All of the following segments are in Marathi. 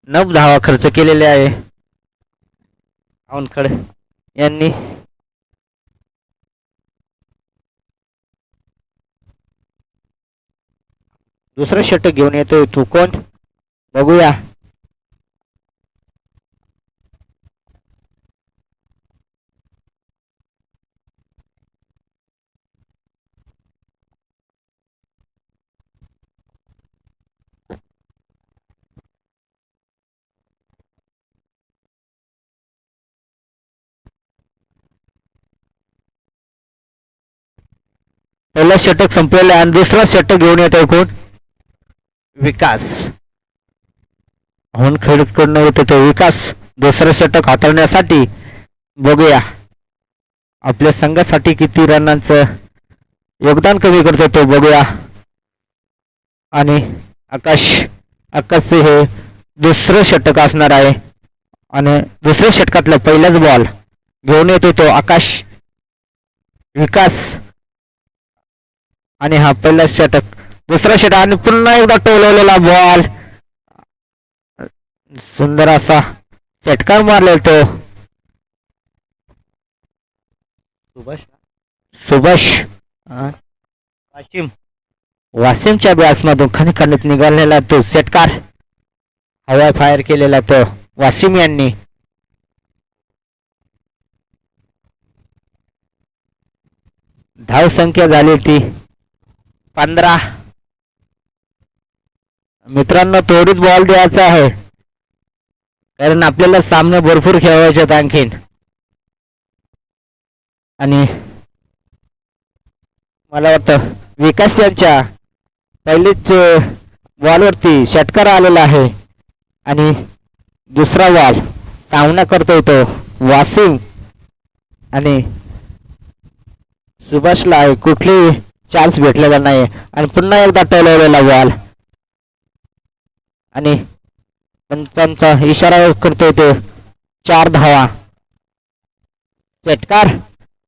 9 धावा खर्च केलेले आहे अवनखड यांनी. दुसरं षटक घेऊन येतोय तू कोण बघूया. पहिलं षटक संपलेलं आहे आणि दुसरं षटक घेऊन येतोय कोण विकास. अवनखेडकडनं येतो तो विकास दुसरं षटक हाताळण्यासाठी. बघूया आपल्या संघासाठी किती रनांचं योगदान कमी करतो तो बघूया. आणि आकाशचे हे दुसरं षटक असणार आहे आणि दुसऱ्या षटकातला पहिलाच बॉल घेऊन येतो तो आकाश. विकास आणि हा पहिला षटक दुसरा षटक आणि पुन्हा एकदा टोलवलेला बॉल. सुंदर असा षटकार मारलेला तो सुभाष वाशिमच्या बॅट्समधून खणखणीत निघालेला तो षटकार हवा फायर केलेला तो वाशिम यांनी. धाव संख्या झाली ती 15. मित्रांनो त्वरित बॉल द्यायचा आहे कारण आपल्याला सामने भरपूर खेळवायचे आणखीन. आणि मला वाटतं विकास यांच्या पहिलेच बॉलवरती षटकार आलेला आहे आणि दुसरा बॉल सामना करतोय तो वासिम आणि सुभाषला कुठली चान्स भेटलेला नाही आणि पुन्हा एकदा टोलवलेला बॉल आणि पंचांचा इशारा करतोय तो 4 धावा. षटकार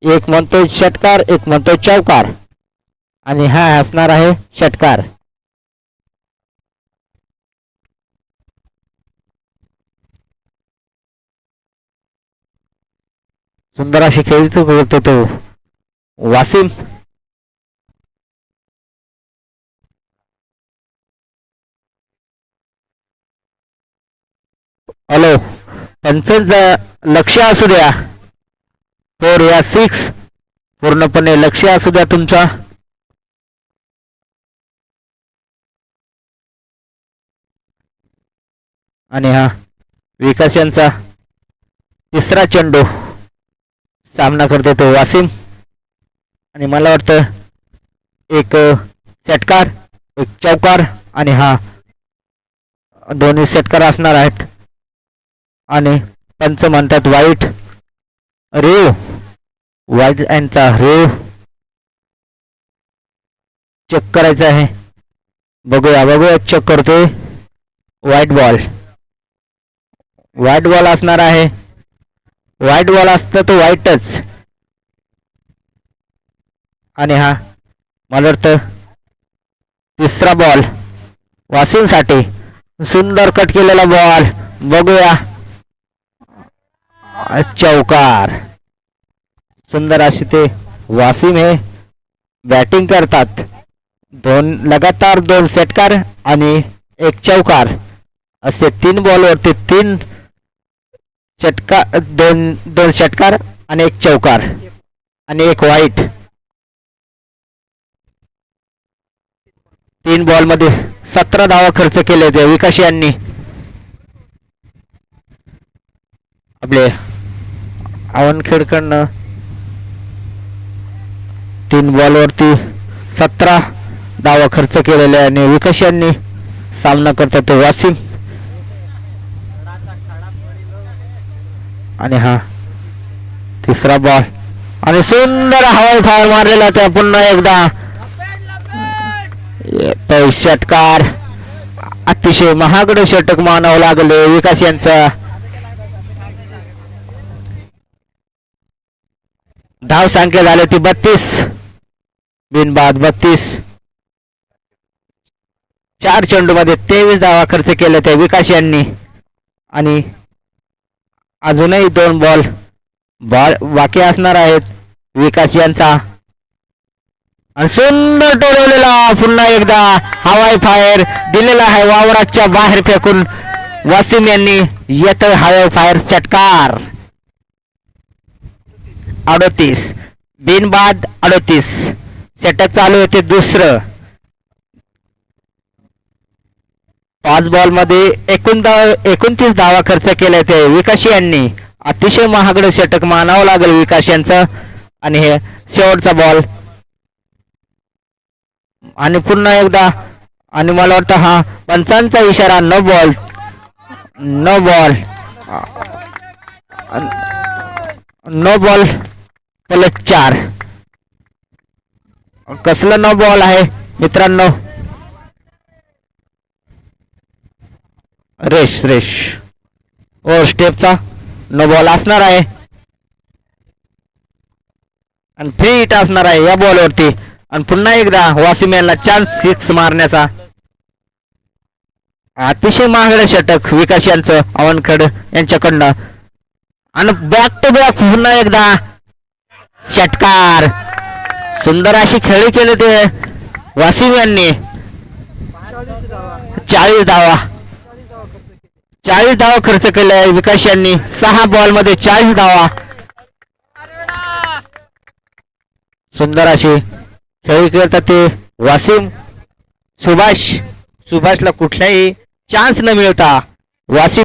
एक म्हणतोय षटकार एक म्हणतोय चौकार आणि हा असणार आहे षटकार. सुंदर अशी खेळीच करतो तो वासिम. हॅलो पंचांचं लक्ष असू द्या 4 या 6 पूर्णपणे लक्ष असू द्या तुमचा. आणि हा विकास यांचा तिसरा चेंडू सामना करतो तो वासिम आणि मला वाटतं एक षटकार एक चौकार आणि हा दोन्ही षटकार असणार आहेत. आणि पंच म्हणतात वाईट यांचा रेव चेक करायचा आहे. बघूया चेक करतोय. व्हाईट बॉल असणार आहे. व्हाईट बॉल असतं तो व्हाईटच. आणि हा मला वाटतं तिसरा बॉल वासिम साठी सुंदर कट केलेला बॉल. बघूया चौकार. सुंदर असे ते वासिम हे बॅटिंग करतात. लगातार 2 षटकार आणि एक चौकार असे 3 बॉलवरती 3 षटकार 2 षटकार आणि एक चौकार आणि एक वाईट. 3 बॉल मध्ये 17 धावा खर्च केले होते विकास यांनी. आपले अवनखेडकडनं 3 बॉलवरती 17 धावा खर्च केलेले आणि विकास यांनी सामना करतात तो वासिम. आणि हा तिसरा बॉल आणि सुंदर हवाई फायर मारलेला त्या पुन्हा एकदा तो षटकार. अतिशय महागड षटक मानावं लागले विकास यांचा. धाव संख्या झाली ती 32 बिनबाद 32. 4 चेंडू मध्ये 23 धावा खर्च केले ते विकास यांनी आणि अजूनही 2 बॉल बाकी असणार आहेत विकास यांचा. आणि सुंदर टोळवलेला पुन्हा एकदा हवाई फायर दिलेला आहे वावराच्या बाहेर फेकून. वासिम यांनी येतोय हवाई फायर षटकार. 38 बिनबाद 38. षटक चालू होते दुसरं. 5 बॉल मध्ये 29 धावा खर्च केले ते विकास यांनी. अतिशय महागडं षटक मानावं लागेल विकास यांचं. आणि हे शेवटचा बॉल आणि पुन्हा एकदा. आणि मला वाटतं हा पंचांचा इशारा. No ball plus 4. कसलं नो बॉल आहे मित्रांनो. रेश ओ स्टेपचा नो बॉल असणार आहे आणि फ्री हिट असणार आहे या बॉलवरती. आणि पुन्हा एकदा वासिम यांना चान्स 6 मारण्याचा. अतिशय महागडे षटक विकास यांचं अवनखड यांच्याकडनं. आणि बॅक टू बॅक पुन्हा एकदा षटकार. सुंदर अशी खेळी केली ते वासिम यांनी. 40 धावा खर्च केले विकास यांनी. 6 बॉल मध्ये 40 धावा. सुंदर अशी खेळी खेळतात ते वासिम. सुभाषला कुठलाही चान्स न मिळता वासिम